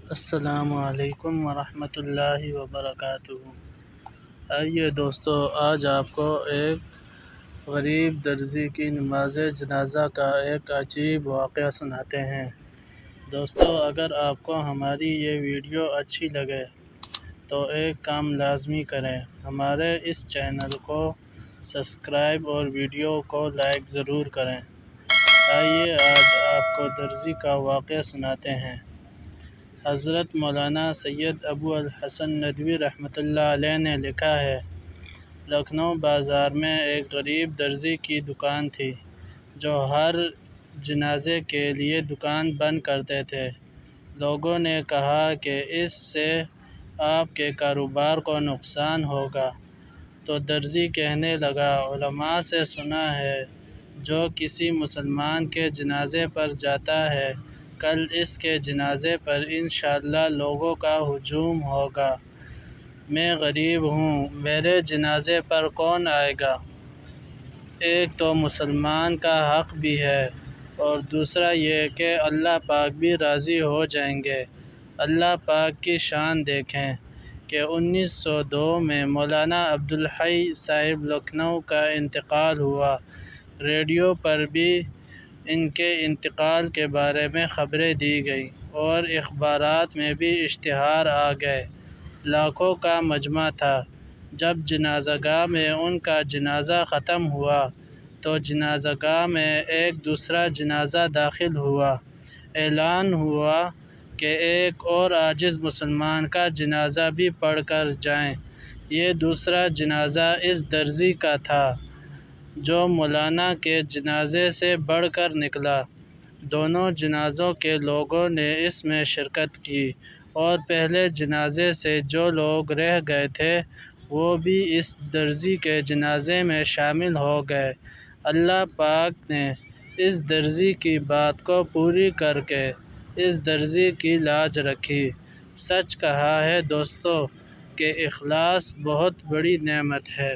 السلام علیکم ورحمۃ اللہ وبرکاتہ۔ آئیے دوستو، آج آپ کو ایک غریب درزی کی نماز جنازہ کا ایک عجیب واقعہ سناتے ہیں۔ دوستو، اگر آپ کو ہماری یہ ویڈیو اچھی لگے تو ایک کام لازمی کریں، ہمارے اس چینل کو سبسکرائب اور ویڈیو کو لائک ضرور کریں۔ آئیے آج آپ کو درزی کا واقعہ سناتے ہیں۔ حضرت مولانا سید ابو الحسن ندوی رحمۃ اللہ علیہ نے لکھا ہے، لکھنؤ بازار میں ایک غریب درزی کی دکان تھی جو ہر جنازے کے لیے دکان بند کرتے تھے۔ لوگوں نے کہا کہ اس سے آپ کے کاروبار کو نقصان ہوگا، تو درزی کہنے لگا، علماء سے سنا ہے جو کسی مسلمان کے جنازے پر جاتا ہے، کل اس کے جنازے پر انشاءاللہ لوگوں کا ہجوم ہوگا۔ میں غریب ہوں، میرے جنازے پر کون آئے گا؟ ایک تو مسلمان کا حق بھی ہے اور دوسرا یہ کہ اللہ پاک بھی راضی ہو جائیں گے۔ اللہ پاک کی شان دیکھیں کہ 1902 میں مولانا عبدالحی صاحب لکھنؤ کا انتقال ہوا۔ ریڈیو پر بھی ان کے انتقال کے بارے میں خبریں دی گئیں اور اخبارات میں بھی اشتہار آ گئے۔ لاکھوں کا مجمع تھا۔ جب جنازہ گاہ میں ان کا جنازہ ختم ہوا تو جنازہ گاہ میں ایک دوسرا جنازہ داخل ہوا۔ اعلان ہوا کہ ایک اور عاجز مسلمان کا جنازہ بھی پڑھ کر جائیں۔ یہ دوسرا جنازہ اس درزی کا تھا جو مولانا کے جنازے سے بڑھ کر نکلا۔ دونوں جنازوں کے لوگوں نے اس میں شرکت کی اور پہلے جنازے سے جو لوگ رہ گئے تھے وہ بھی اس درزی کے جنازے میں شامل ہو گئے۔ اللہ پاک نے اس درزی کی بات کو پوری کر کے اس درزی کی لاج رکھی۔ سچ کہا ہے دوستو کہ اخلاص بہت بڑی نعمت ہے۔